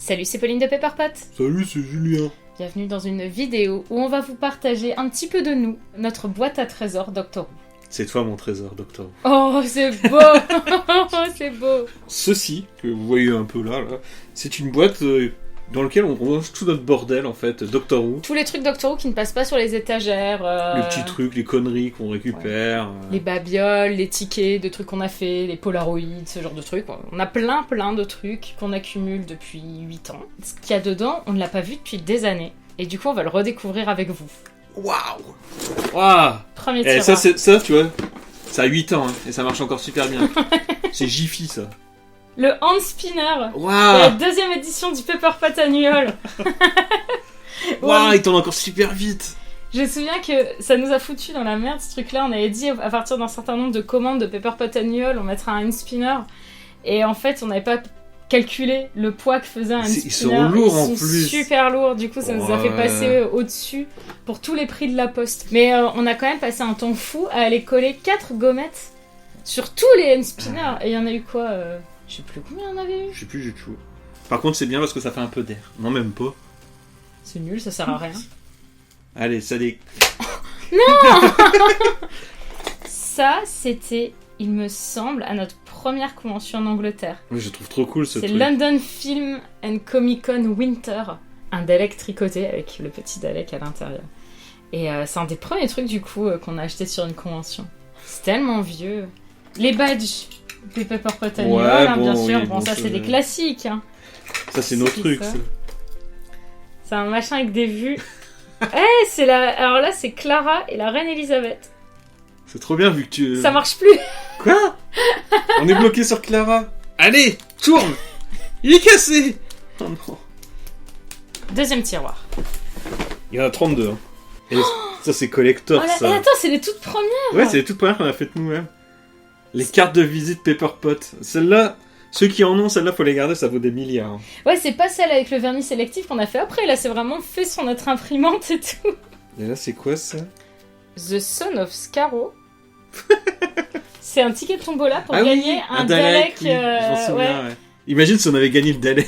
Salut, c'est Pauline de Pepperpot. Salut, c'est Julien. Bienvenue dans une vidéo où on va vous partager un petit peu de nous, notre boîte à trésors Doctor Who. C'est toi mon trésor, Doctor Who. Oh, c'est beau. C'est beau. Ceci, que vous voyez un peu là, c'est une boîte dans laquelle on range tout notre bordel, en fait, Doctor Who. Tous les trucs Doctor Who qui ne passent pas sur les étagères. Les petits trucs, les conneries qu'on récupère. Les babioles, les tickets de trucs qu'on a fait, les polaroïdes, ce genre de trucs. On a plein de trucs qu'on accumule depuis 8 ans. Ce qu'il y a dedans, on ne l'a pas vu depuis des années. Et du coup, on va le redécouvrir avec vous. Waouh. Premier Et tiroir. ça, tu vois, ça a 8 ans, hein, et ça marche encore super bien. C'est Jiffy, ça. Le hand spinner. Waouh. La deuxième édition du Pepperpot Annual. Waouh, il tourne encore super vite. Je me souviens que ça nous a foutu dans la merde ce truc-là. On avait dit à partir d'un certain nombre de commandes de Pepperpot Annual, on mettra un hand spinner. Et en fait, on n'avait pas calculé le poids que faisait un hand spinner. Ils sont lourds en plus. Ils sont super lourds. Du coup, ça nous a fait passer au-dessus pour tous les prix de la poste. Mais on a quand même passé un temps fou à aller coller 4 gommettes sur tous les hand spinners. Et il y en a eu quoi je sais plus combien on avait eu. Je sais plus du tout. Par contre, c'est bien parce que ça fait un peu d'air. Non, même pas. C'est nul, ça sert à rien. Allez, ça des... Non. Ça, c'était, il me semble, à notre première convention en Angleterre. Oui, je trouve trop cool ce C'est truc. London Film and Comic Con Winter. Un Dalek tricoté avec le petit Dalek à l'intérieur. Et c'est un des premiers trucs du coup qu'on a acheté sur une convention. C'est tellement vieux. Les badges des Pepperpot Annual, hein, bon, bien sûr. oui, Bon, bon, ça c'est des classiques. Hein. Ça, c'est nos trucs. ça. Ça. C'est un machin avec des vues. C'est la... Alors là, c'est Clara et la reine Elisabeth. C'est trop bien vu que tu... Ça marche plus. Quoi? On est bloqué sur Clara. Allez, tourne. Il est cassé. Oh non. Deuxième tiroir. Il y en a 32. Hein. Et ça, c'est collector, Oh là, ça. et attends, c'est les toutes premières. Ouais, c'est les toutes premières qu'on a faites nous-mêmes. Les cartes de visite Pepperpot. Celles-là, ceux qui en ont, celles-là, faut les garder, ça vaut des milliards. Ouais, c'est pas celle avec le vernis sélectif qu'on a fait après. Là, c'est vraiment fait sur notre imprimante et tout. Et là, c'est quoi, ça? The Son of Scarrow. C'est un ticket de tombola pour Ah oui, gagner un Dalek. oui, je m'en souviens, ouais. Imagine si on avait gagné le Dalek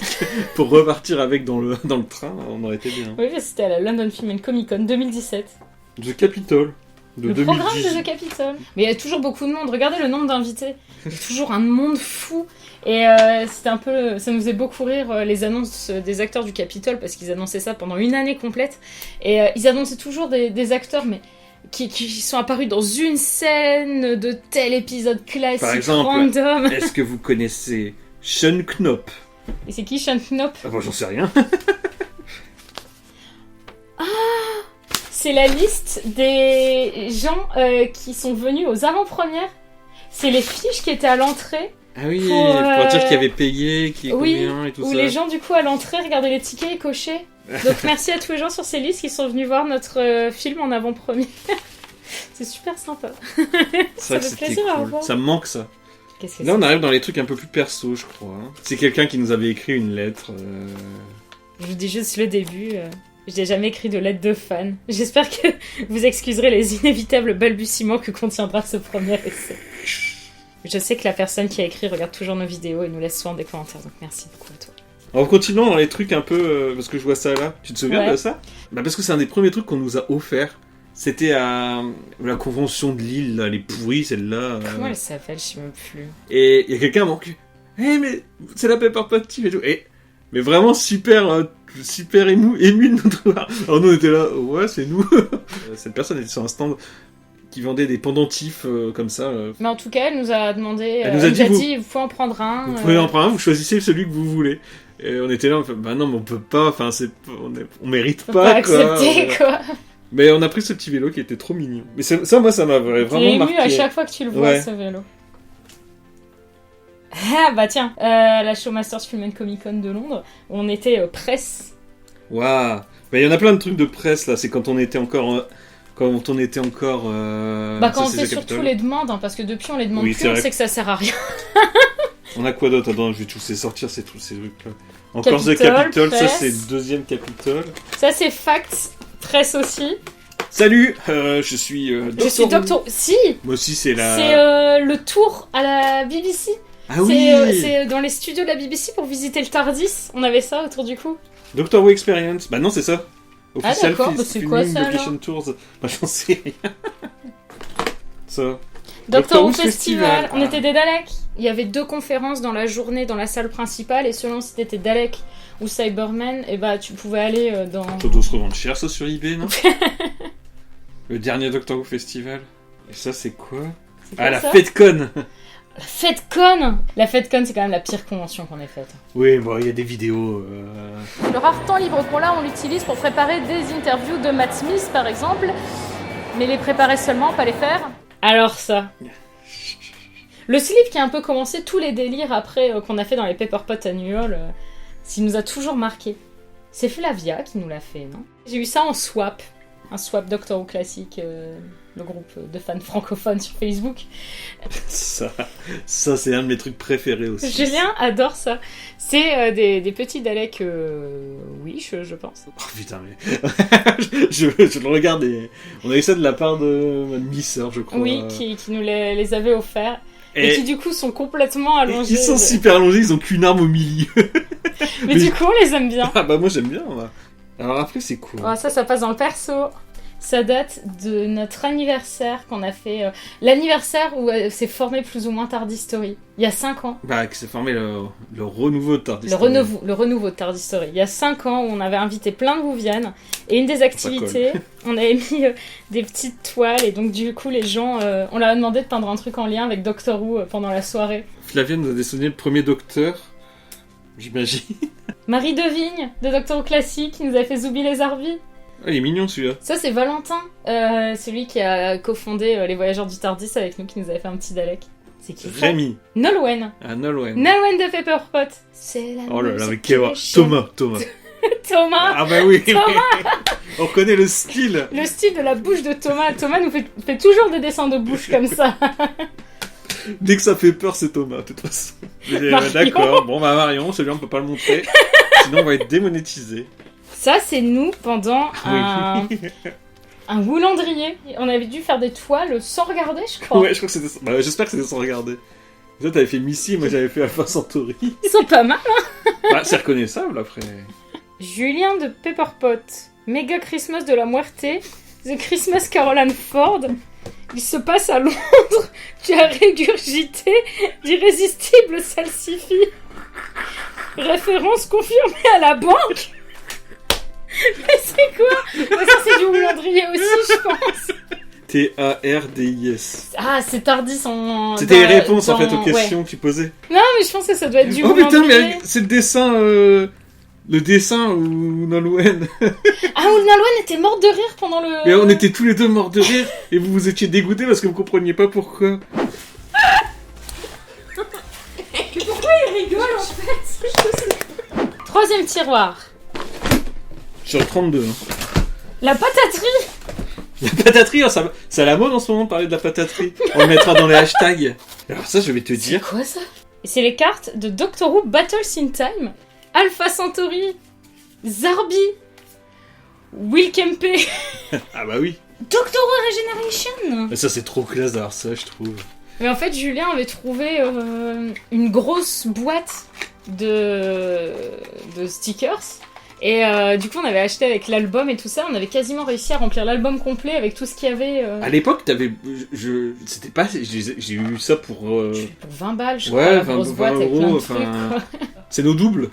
pour repartir avec dans le train, on aurait été bien. Oui, c'était à la London Film and Comic Con 2017. The Capitol. De Le 2010. programme de The Capitol. Mais il y a toujours beaucoup de monde. Regardez le nombre d'invités. Il y a toujours un monde fou. Et c'était un peu... Ça nous faisait beaucoup rire les annonces des acteurs du Capitole parce qu'ils annonçaient ça pendant une année complète. Et ils annonçaient toujours des acteurs, mais qui sont apparus dans une scène de tel épisode classique. Par exemple, random. est-ce que vous connaissez Sean Knopp? Et c'est qui Sean Knopp? Ah bah j'en sais rien. C'est la liste des gens qui sont venus aux avant-premières. C'est les fiches qui étaient à l'entrée. Ah oui, pour dire qu'il y avait payé, qui est Oui, combien et tout où ça. les gens du coup à l'entrée regardaient les tickets et cochaient. Donc merci à tous les gens sur ces listes qui sont venus voir notre film en avant-première. C'est super sympa. Ça fait plaisir à revoir. Ça me manque ça. Qu'est-ce que Là on arrive dans les trucs un peu plus perso je crois. C'est quelqu'un qui nous avait écrit une lettre. Je vous dis juste le début. Je n'ai jamais écrit de lettre de fan. J'espère que vous excuserez les inévitables balbutiements que contiendra ce premier essai. Je sais que la personne qui a écrit regarde toujours nos vidéos et nous laisse souvent des commentaires, donc merci beaucoup à toi. En continuant dans les trucs un peu... parce que je vois ça là. Tu te souviens Ouais. de ça? Bah parce que c'est un des premiers trucs qu'on nous a offert. C'était à la convention de Lille, là, les pourris, celle-là. Comment elle s'appelle? Je sais même plus. Et il y a quelqu'un qui m'a dit « Eh mais c'est la Pepperpot Team et tout. » Mais vraiment super ému de nous voir. Alors nous on était là, ouais c'est nous. Cette personne était sur un stand qui vendait des pendentifs comme ça. Mais en tout cas, elle nous a demandé... Elle nous a dit, vous pouvez en prendre un. Vous pouvez en prendre un, vous choisissez celui que vous voulez. Et on était là, on fait, bah non mais on peut pas, enfin on mérite Faut pas pas quoi. accepter, quoi. Mais on a pris ce petit vélo qui était trop mignon. Mais ça moi ça m'a vraiment T'es ému marqué. à chaque fois que tu le vois, Ouais. ce vélo. Ah bah tiens, la Showmasters Film and Comic Con de Londres, où on était presse. Waouh. Bah il y en a plein de trucs de presse là, c'est quand on était encore... Quand on on fait surtout les demandes, hein, parce que depuis on les demande Oui, plus, c'est on vrai. sait que ça sert à rien. On a quoi d'autre? Attends, je vais tous les sortir ces trucs-là. Encore The Capitol, Capitol, ça presse. c'est le deuxième Capitol. Ça c'est Facts, presse aussi. Salut, je suis Je suis Doctor Who. Doctor... Si. Moi aussi c'est la... C'est le tour à la BBC. Ah oui. C'est dans les studios de la BBC pour visiter le TARDIS. On avait ça autour du cou. Doctor Who Experience. Bah non, c'est ça. Official d'accord, bah c'est quoi ça, Location Tours. Bah j'en sais rien. Ça. Doctor Who Who's Festival. On Ah. était des Daleks. Il y avait 2 conférences dans la journée dans la salle principale et selon si t'étais Dalek ou Cyberman, et bah tu pouvais aller dans... Ça doit se revendre cher ça sur eBay, non? Le dernier Doctor Who Festival. Et ça c'est quoi? C'est quoi, Ah la ça FedCon. La FedCon. La FedCon, c'est quand même la pire convention qu'on ait faite. Oui, bon, il y a des vidéos. Le rare temps libre qu'on a, on l'utilise pour préparer des interviews de Matt Smith, par exemple. Mais les préparer seulement, pas les faire. Alors ça. Le slip qui a un peu commencé tous les délires après qu'on a fait dans les Paper Pot Annual, s'il nous a toujours marqué. C'est Flavia qui nous l'a fait, non? J'ai eu ça en swap. Un swap Doctor Who classique, le groupe de fans francophones sur Facebook. Ça c'est un de mes trucs préférés aussi. Julien adore ça. C'est des petits Daleks Wish, je pense. Oh putain, mais. je le regardais. On a eu ça de la part de ma demi-sœur, je crois. Oui, qui nous les avait offerts. Et qui du coup sont complètement allongés. Ils sont super allongés, ils ont qu'une arme au milieu. Mais du coup, on les aime bien. Ah bah moi j'aime bien. Moi. Alors après, c'est cool. Oh, ça passe dans le perso. Ça date de notre anniversaire qu'on a fait. L'anniversaire où s'est formé plus ou moins TARDIS Story. Il y a 5 ans. Bah, qui s'est formé le renouveau de TARDIS. Le renouveau de TARDIS Story. Il y a 5 ans où on avait invité plein de Whovian. Et une des activités, on avait mis des petites toiles. Et donc, du coup, les gens, on leur a demandé de peindre un truc en lien avec Doctor Who pendant la soirée. Flavien nous a dessiné le premier Docteur. J'imagine. Marie Devigne, de Doctor Who classique, qui nous a fait Zoubi les Arvis. Ah, il est mignon celui-là. Ça, c'est Valentin, celui qui a cofondé les Voyageurs du Tardis avec nous, qui nous avait fait un petit Dalek. C'est qui ça? Rémi. Nolwenn. Ah, Nolwenn. Nolwenn de Pepperpot. C'est la Oh là là, musique mais quel... qui Thomas. Thomas. Ah bah oui. Thomas. On connaît le style. Le style de la bouche de Thomas. Thomas nous fait toujours des dessins de bouche comme ça. Dès que ça fait peur, c'est Thomas, de toute façon. D'accord, bon bah Marion, celui-là on peut pas le montrer. Sinon on va être démonétisé. Ça, c'est nous pendant Oui. un Woulandrier. On avait dû faire des toiles sans regarder, je crois. Ouais, je crois que c'était ça. Bah, j'espère que c'était sans regarder. Toi, t'avais fait Missy, moi j'avais fait Alpha Centauri. Ils sont pas mal, hein. Bah, c'est reconnaissable après. Julien de Pepperpot. Méga Christmas de la Muerte. The Christmas Caroline Ford. Il se passe à Londres. Tu as régurgité d'irrésistible salsifis. Référence confirmée à la banque. Mais c'est quoi? Ça, c'est du Woulandrier aussi, je pense. T-A-R-D-I-S. Ah, c'est Tardis en... C'était les réponses en fait aux questions que tu posais. Non, mais je pense que ça doit être du Oh putain, Woulandrier. mais c'est le dessin... Le dessin où Nolwenn... Ah, où Nolwenn était morte de rire pendant le... Mais on était tous les deux morts de rire et vous étiez dégoûtés parce que vous compreniez pas pourquoi. Pourquoi il rigole en fait? Troisième tiroir. Sur le 32. Hein. La pataterie. La pataterie, oh, c'est à la mode en ce moment de parler de la pataterie. On le mettra dans les hashtags. Alors ça, je vais te dire... C'est quoi ça? Et c'est les cartes de Doctor Who Battles in Time, Alpha Centauri, Zarbi, Will Kempe, Ah bah oui. Doctor Who Regeneration. Mais ça, c'est trop classe d'avoir ça, je trouve. Mais en fait, Julien avait trouvé une grosse boîte de stickers. Et du coup, on avait acheté avec l'album et tout ça. On avait quasiment réussi à remplir l'album complet avec tout ce qu'il y avait. À l'époque, t'avais... C'était pas... J'ai eu ça pour... Pour 20 balles, je Ouais, crois, la 20 grosse boîte avec plein de enfin, trucs. Quoi. C'est nos doubles.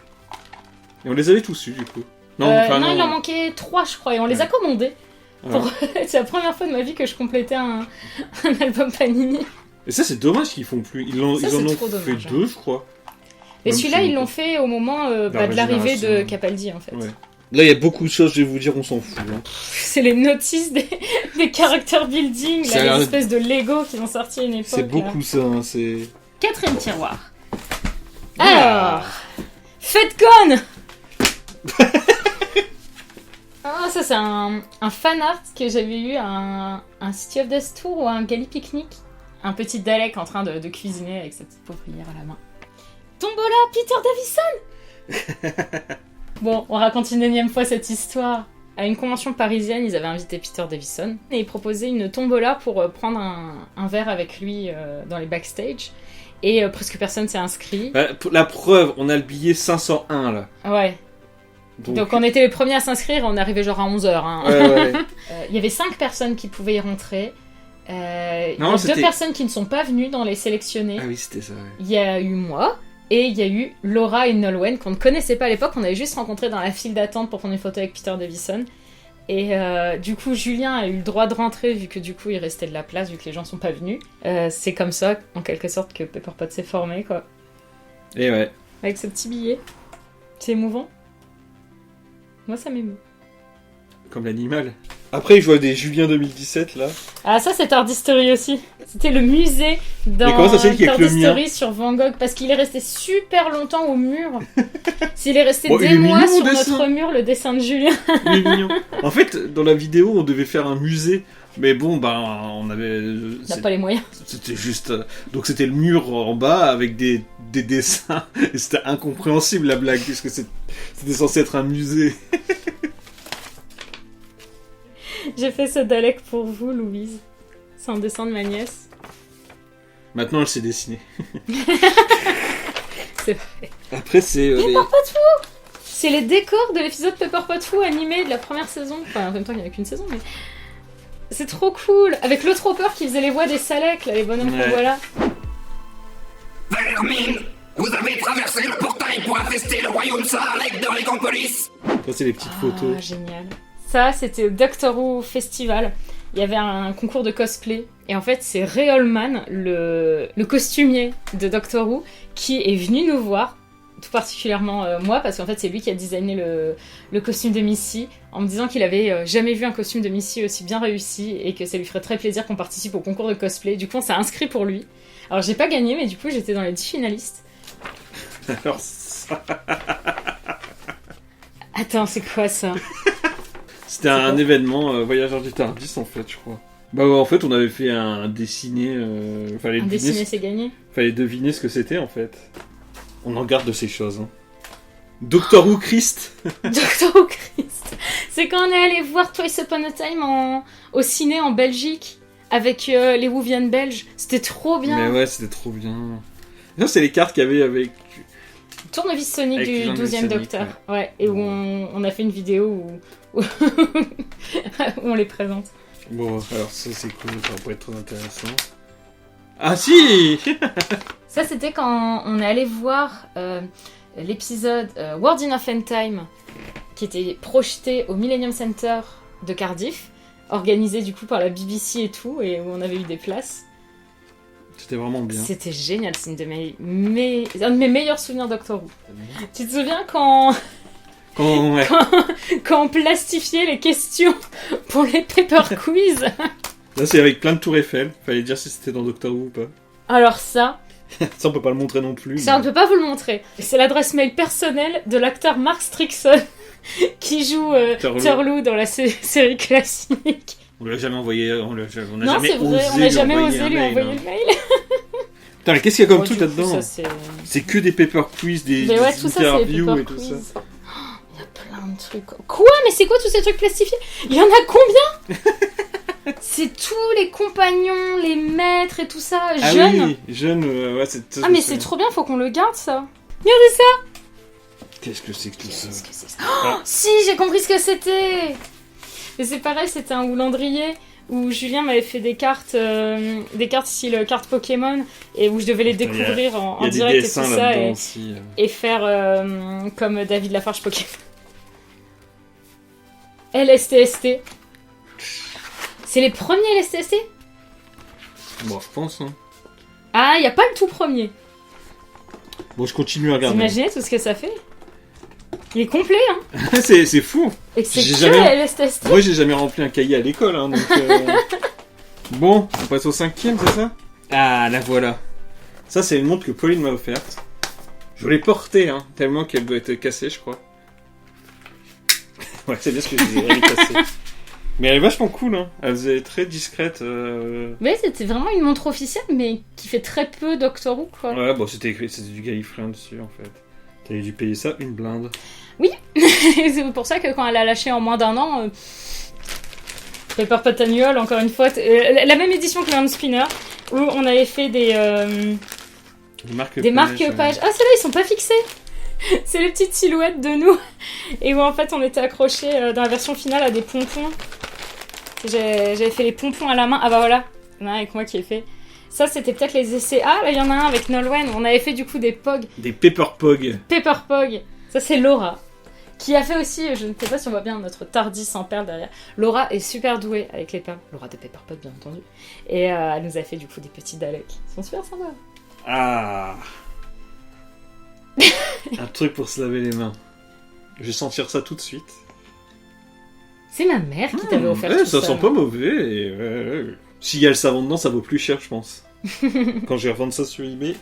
Et on les avait tous eus, du coup. Non, il en manquait 3, je crois, et on les a commandés. Ouais. C'est la première fois de ma vie que je complétais un album Panini. Et ça, c'est dommage qu'ils font plus. Ils en ont trop fait dommage, 2, je crois. Et Même celui-là, si- ils l'ont fait au moment de l'arrivée de Capaldi, en fait. Ouais. Là, il y a beaucoup de choses, je vais vous dire, on s'en fout. Hein. C'est les notices des character building, Ça a là, l'air les de- espèces de Lego qui ont sorti à une époque. C'est beaucoup ça, hein, c'est... Quatrième tiroir. Alors, FedCon. Ah, ça c'est un fan art que j'avais eu à un City of Death Tour ou à un Gali Picnic. Un petit Dalek en train de cuisiner avec sa petite poivrière à la main. Tombola, Peter Davison. Bon, on raconte une énième fois cette histoire. À une convention parisienne, ils avaient invité Peter Davison et ils proposaient une tombola pour prendre un verre avec lui dans les backstage. et presque personne s'est inscrit. La preuve, on a le billet 501 là. Ouais. Donc on était les premiers à s'inscrire, on arrivait genre à 11h. Hein. Ouais. Il y avait 5 personnes qui pouvaient y rentrer. Il y a Non, 2 personnes qui ne sont pas venues dans les sélectionnés. Ah oui, c'était ça. Ouais. Il y a eu moi, et il y a eu Laura et Nolwenn, qu'on ne connaissait pas à l'époque, on avait juste rencontré dans la file d'attente pour prendre une photo avec Peter Davison. Et du coup, Julien a eu le droit de rentrer, vu que du coup, il restait de la place, vu que les gens sont pas venus. C'est comme ça, en quelque sorte, que Pepperpot s'est formé, quoi. Et ouais. Avec ce petit billet. C'est émouvant. Moi, ça m'émeut. Comme l'animal. Après, je vois des Julien 2017, là. Ah, ça, c'est Art History aussi. C'était le musée dans Mais comment ça se fait qu'il y a Art que le mien History sur Van Gogh, parce qu'il est resté super longtemps au mur. S'il est resté Bon, des il est mois mignon, sur le dessin. notre mur, le dessin de Julien. Il est mignon. En fait, dans la vidéo, on devait faire un musée. Mais bon, on avait... Il n'a pas les moyens. C'était juste... Donc c'était le mur en bas avec des dessins. Et c'était incompréhensible, la blague, puisque c'était censé être un musée. J'ai fait ce Dalek pour vous, Louise. C'est un dessin de ma nièce. Maintenant, elle s'est dessinée. C'est vrai. Après, c'est... C'est les décors de l'épisode Pepperpot Foo animé de la première saison. Enfin, en même temps, il n'y en a qu'une saison, mais... C'est trop cool. Avec le Tropper qui faisait les voix des Saleks, là, les bonhommes qu'on voit là. Vermine, vous avez traversé le portail pour infester le royaume Sarlek de Récompolis. Ça, c'est les petites photos. Ah, génial. Ça, c'était au Doctor Who Festival. Il y avait un concours de cosplay. Et en fait, c'est Ray Oldman, le costumier de Doctor Who, qui est venu nous voir. Tout particulièrement moi, parce qu'en fait, c'est lui qui a designé le costume de Missy, en me disant qu'il avait jamais vu un costume de Missy aussi bien réussi, et que ça lui ferait très plaisir qu'on participe au concours de cosplay. Du coup, on s'est inscrit pour lui. Alors, j'ai pas gagné, mais du coup, j'étais dans les 10 finalistes. Alors ça... Attends, c'est quoi ça? C'était un événement Voyageurs du Tardis, en fait, je crois. Bah ouais, en fait, on avait fait un dessiné... fallait Un dessiné, c'est gagné. Fallait deviner ce que c'était, en fait. On en garde de ces choses. Hein. Doctor Who Christ. Doctor Who Christ. C'est quand on est allé voir Twice Upon a Time au ciné en Belgique avec les Whovian belges. C'était trop bien. Mais ouais, c'était trop bien. Ça, c'est les cartes qu'il y avait avec... Tournevis Sonic avec du Tournevis 12e Sonic, Docteur. Ouais, et où on a fait une vidéo où on les présente. Bon, alors ça, c'est cool. Ça va pas être trop intéressant. Ah si. Ça, c'était quand on est allé voir l'épisode World in of End Time, qui était projeté au Millennium Center de Cardiff, organisé du coup par la BBC et tout, et où on avait eu des places. C'était vraiment bien. C'était génial, c'est un de mes meilleurs souvenirs Doctor Who. Tu te souviens quand on plastifiait les questions pour les paper quiz? Là, c'est avec plein de tours Eiffel. Fallait dire si c'était dans Doctor Who ou pas. Alors ça... Ça, on peut pas le montrer non plus. Ça, on ne peut pas vous le montrer. C'est l'adresse mail personnelle de l'acteur Mark Strickson qui joue Turlough dans la série classique. On lui a jamais envoyé... On n'a Non, jamais c'est vrai, on osé n'a lui jamais envoyer osé un lui mail, envoyer hein. le mail. Putain, mais qu'est-ce qu'il y a comme Bon, truc du coup, là-dedans? ça, C'est que des paper quiz, des Mais ouais, tout ça, c'est interviews les et paper tout ça. quiz. Il y a plein de trucs. Quoi? Mais c'est quoi tous ces trucs plastifiés? Il y en a combien? C'est tous les compagnons, les maîtres et tout ça, Ah jeunes. oui, jeune, ouais, c'est... Ah mais c'est trop bien, faut qu'on le garde ça. Regardez ça. Qu'est-ce que c'est que tout ça? Qu'est-ce que c'est ça? Oh, si, j'ai compris ce que c'était. Et c'est pareil, c'était un houlandrier où Julien m'avait fait des cartes style carte Pokémon, et où je devais les découvrir en direct et tout ça, et faire comme David Lafarge Pokémon. LSTST. C'est les premiers LSTST? Bon, je pense, hein. Ah, y a pas le tout premier. Bon, je continue à Vous regarder. imaginez tout ce que ça fait? Il est complet, hein. c'est fou. Et que c'est J'ai que jamais- LSTST. Moi, j'ai jamais rempli un cahier à l'école, hein, donc... Bon, on passe au 5e, c'est ça? Ah, la voilà. Ça, c'est une montre que Pauline m'a offerte. Je l'ai portée, hein, tellement qu'elle doit être cassée, je crois. Ouais, c'est bien ce que je disais, elle est cassée. Mais elle est vachement cool, hein. Elle faisait très discrète. Mais c'était vraiment une montre officielle, mais qui fait très peu Doctor Who, quoi. Ouais, bon, c'était écrit, c'était du Gallifreyan dessus, en fait. T'avais dû payer ça une blinde. C'est pour ça que quand elle a lâché en moins d'un an, Pepperpot Annual, encore une fois, la même édition que le Hand Spinner, où on avait fait Des marque-pages. Ah, ceux-là, ils sont pas fixés. C'est les petites silhouettes de nous. Et où en fait, on était accrochés dans la version finale à des pompons. J'avais fait les pompons à la main. Ah bah voilà, il y en a un avec moi qui ai fait. Ça, c'était peut-être les essais. Ah, là, il y en a un avec Nolwenn. On avait fait du coup des pogs. Des Pepper Pog. Pepper Pog. Ça, c'est Laura. Qui a fait aussi, je ne sais pas si on voit bien notre Tardis en perles derrière. Laura est super douée avec les perles. Laura de Pepper Pog, bien entendu. Et elle nous a fait du coup des petits Daleks. Ils sont super sympas. Ah. Un truc pour se laver les mains. Je vais sentir ça tout de suite. C'est ma mère qui t'avait offert tout ça ça. sent pas mauvais. Et, s'il y a le savon dedans, ça vaut plus cher, je pense. Quand je vais revendre ça sur eBay.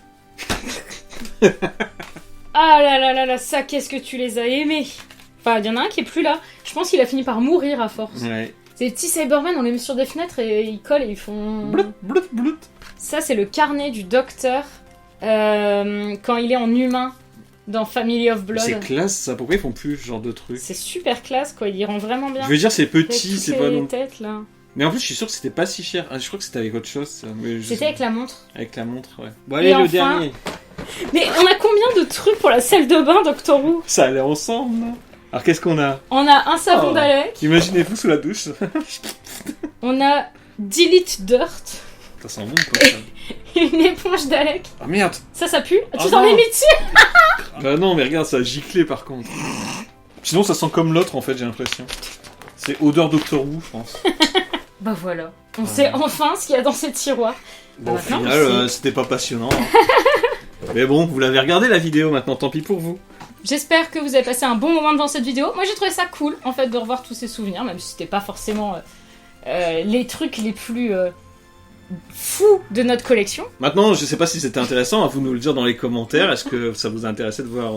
Ah là là là là, ça, qu'est-ce que tu les as aimés. Enfin, il y en a un qui est plus là. Je pense qu'il a fini par mourir à force. Ouais. C'est les petits Cybermen, on les met sur des fenêtres et ils collent et ils font... Blout, blout, blout. Ça, c'est le carnet du docteur quand il est en humain dans Family of Blood. C'est classe ça, pourquoi ils font plus ce genre de truc? C'est super classe, quoi. Il rend vraiment bien. Je veux dire, c'est petit, Avec c'est toutes pas les non. têtes, là. Mais en plus, je suis sûr que c'était pas si cher. Ah, je crois que c'était avec autre chose. Ça. Mais C'était avec la montre. avec la montre, ouais. Bon, allez, le enfin- dernier. Mais on a combien de trucs pour la salle de bain, Doctor Who? Ça allait ensemble, non? Alors, qu'est-ce qu'on a? On a un savon Oh. Dalek. Imaginez-vous sous la douche. On a Delete Dirt. Ça sent bon, quoi. Ça. Une éponge Dalek. Ah merde! Ça pue. Oh Tu t'en non. es mis dessus? Bah non, mais regarde, ça a giclé par contre. Sinon, ça sent comme l'autre en fait, j'ai l'impression. C'est odeur Doctor Who, je pense. Bah voilà. On sait enfin ce qu'il y a dans ces tiroirs. Bon, au maintenant, final, c'est- c'était pas passionnant. Hein. Mais bon, vous l'avez regardé la vidéo maintenant, tant pis pour vous. J'espère que vous avez passé un bon moment devant cette vidéo. Moi, j'ai trouvé ça cool, en fait, de revoir tous ces souvenirs, même si c'était pas forcément les trucs les plus fous de notre collection. Maintenant, je sais pas si c'était intéressant, à vous nous le dire dans les commentaires. Est-ce que ça vous a intéressé de voir,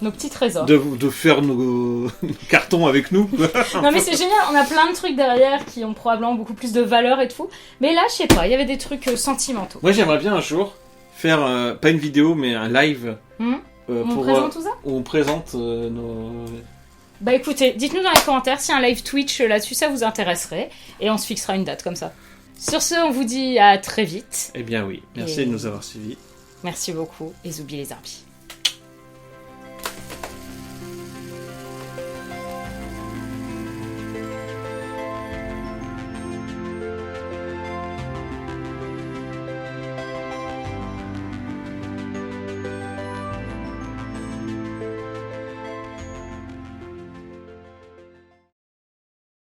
Nos petits trésors. de faire nos cartons avec nous? Non mais c'est génial, on a plein de trucs derrière qui ont probablement beaucoup plus de valeur et tout. Mais là, je sais pas, il y avait des trucs sentimentaux. Moi, j'aimerais bien un jour faire, pas une vidéo, mais un live. On présente tout ça? Où on présente nos... Bah écoutez, dites-nous dans les commentaires si un live Twitch là-dessus ça vous intéresserait. Et on se fixera une date comme ça. Sur ce, on vous dit à très vite. Eh bien oui, merci Et- de nous avoir suivis. Merci beaucoup et zoubi les arbis.